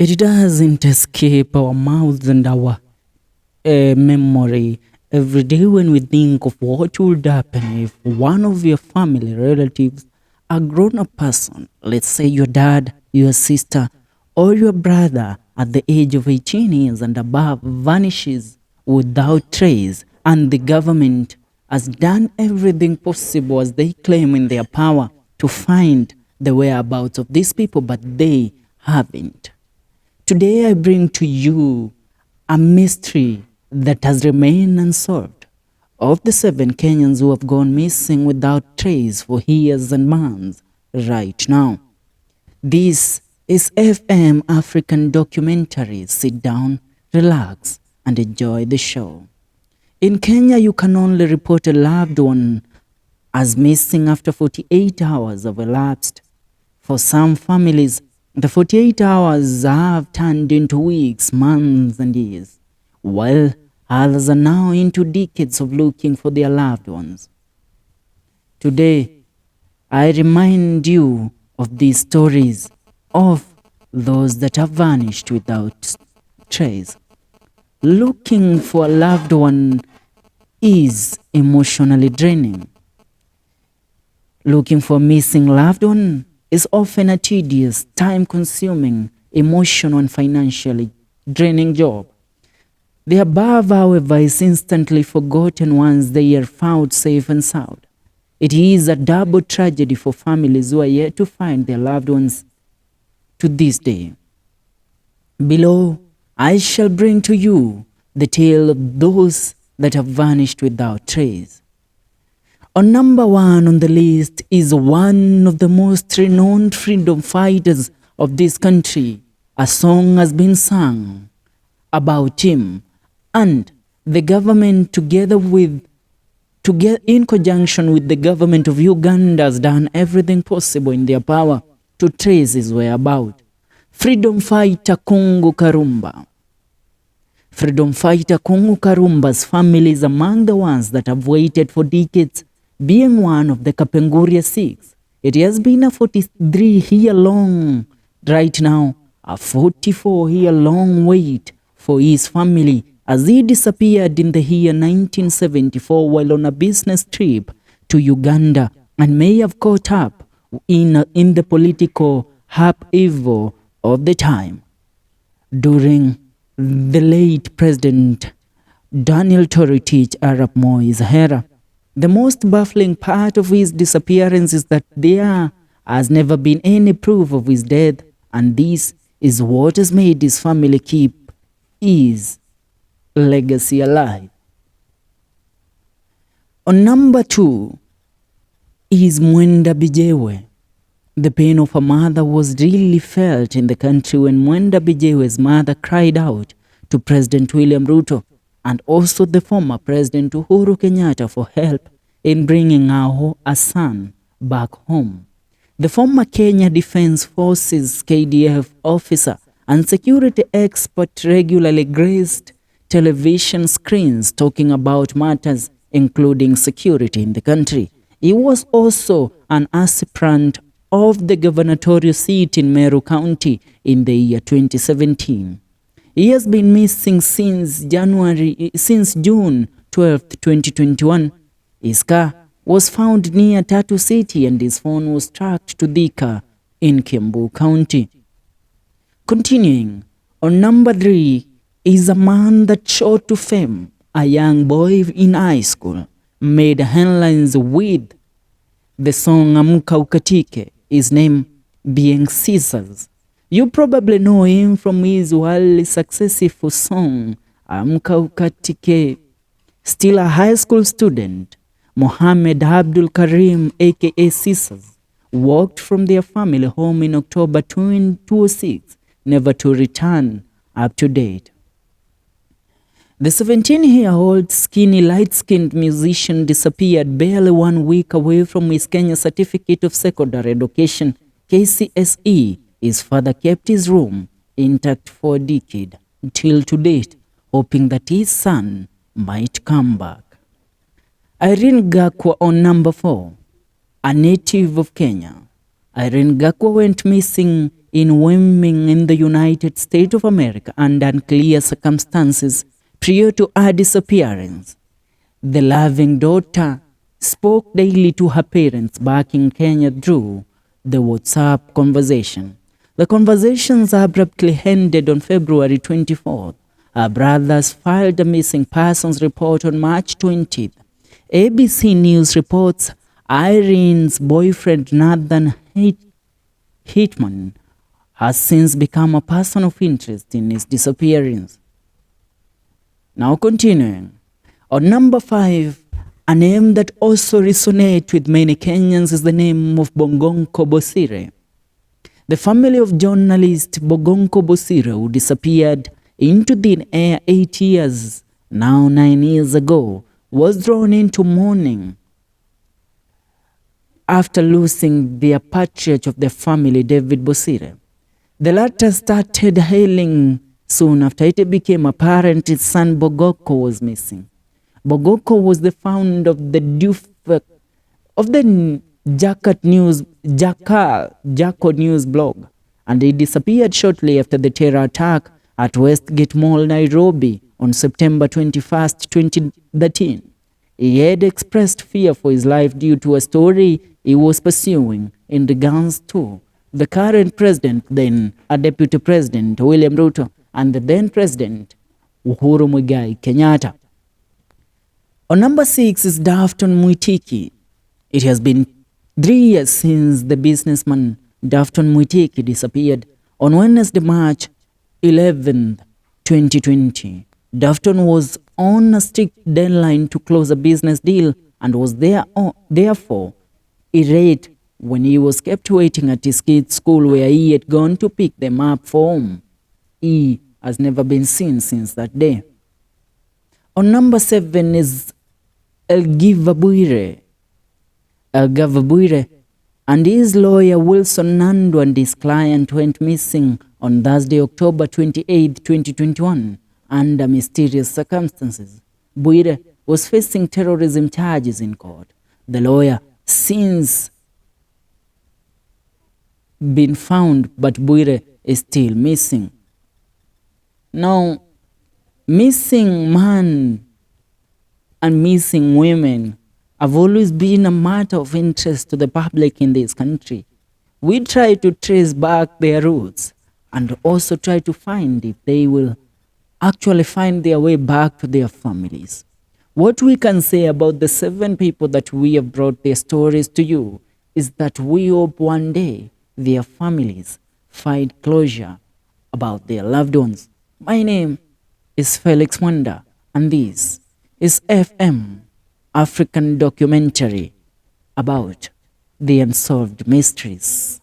It doesn't escape our mouths and our memory every day when we think of what would happen if one of your family relatives, a grown-up person, let's say your dad, your sister, or your brother at the age of 18 years and above vanishes without trace, and the government has done everything possible as they claim in their power to find the whereabouts of these people, but they haven't. Today I bring to you a mystery that has remained unsolved of the 7 Kenyans who have gone missing without trace for years and months right now. This is FM African Documentary. Sit down, relax, and enjoy the show. In Kenya, you can only report a loved one as missing after 48 hours have elapsed. For some families, the 48 hours have turned into weeks, months, and years, while others are now into decades of looking for their loved ones. Today, I remind you of these stories of those that have vanished without trace. Looking for a loved one is emotionally draining. Looking for a missing loved one is often a tedious, time-consuming, emotional and financially draining job. The above, however, is instantly forgotten once they are found safe and sound. It is a double tragedy for families who are yet to find their loved ones to this day. Below, I shall bring to you the tale of those that have vanished without trace. On number 1 on the list is one of the most renowned freedom fighters of this country. A song has been sung about him, and the government in conjunction with the government of Uganda has done everything possible in their power to trace his whereabouts. Freedom fighter Kungu Karumba. Freedom fighter Kungu Karumba's family is among the ones that have waited for decades, being one of the Kapenguria 6. It has been a 43-year-long, right now, a 44-year-long wait for his family as he disappeared in the year 1974 while on a business trip to Uganda and may have caught up in the political upheaval of the time. During the late President Daniel Toroitich Arap Moi's era, the most baffling part of his disappearance is that there has never been any proof of his death, and this is what has made his family keep his legacy alive. On number 2 is Mwenda Bijewe. The pain of a mother was really felt in the country when Mwenda Bijewe's mother cried out to President William Ruto and also the former President Uhuru Kenyatta for help in bringing a son back home. The former Kenya Defense Forces KDF officer and security expert regularly graced television screens talking about matters including security in the country. He was also an aspirant of the gubernatorial seat in Meru County in the year 2017. He has been missing since June 12, 2021. His car was found near Tatu City and his phone was tracked to Thika in Kiambu County. Continuing, on number 3 is a man that shot to fame. A young boy in high school made headlines with the song Amka Ukatike, his name being Caesars. You probably know him from his wildly successful song Amka Ukatike. Still a high school student, Mohammed Abdul Karim aka Caesars walked from their family home in October 2006, never to return up to date. The 17-year-old skinny, light-skinned musician disappeared barely 1 week away from his Kenya Certificate of Secondary Education, KCSE. His father kept his room intact for a decade, until to date, hoping that his son might come back. Irene Gakwa on number 4, a native of Kenya. Irene Gakwa went missing in Wyoming in the United States of America under unclear circumstances prior to her disappearance. The loving daughter spoke daily to her parents back in Kenya through the WhatsApp conversation. The conversations abruptly ended on February 24th. Her brothers filed a missing persons report on March 20th. ABC News reports Irene's boyfriend Nathan Hitman has since become a person of interest in his disappearance. Now continuing. On number 5, a name that also resonates with many Kenyans is the name of Bogonko Bosire. The family of journalist Bogonko Bosire, who disappeared into thin air 8 years, now 9 years ago, was drawn into mourning after losing the patriarch of the family, David Bosire. The latter started hailing soon after it became apparent his son Bogoko was missing. Bogoko was the founder of the Jacko News blog, and he disappeared shortly after the terror attack at Westgate Mall, Nairobi on September 21st, 2013. He had expressed fear for his life due to a story he was pursuing in regards to the current president, then a deputy president, William Ruto, and the then president, Uhuru Muigai Kenyatta. On number 6 is Dafton Muitiki. It has been 3 years since the businessman Dafton Muitiki disappeared. On Wednesday, March 11th, 2020, Dafton was on a strict deadline to close a business deal and was therefore irate when he was kept waiting at his kids' school where he had gone to pick them up for home. He has never been seen since that day. On number 7 is Elgiva Buire and his lawyer Wilson Nandu and his client went missing on Thursday, October 28, 2021, under mysterious circumstances. Buire was facing terrorism charges in court. The lawyer since been found, but Buire is still missing. Now, missing man and missing women have always been a matter of interest to the public in this country. We try to trace back their roots and also try to find if they will actually find their way back to their families. What we can say about the 7 people that we have brought their stories to you is that we hope one day their families find closure about their loved ones. My name is Felix Wanda, and this is FM, African documentary about the unsolved mysteries.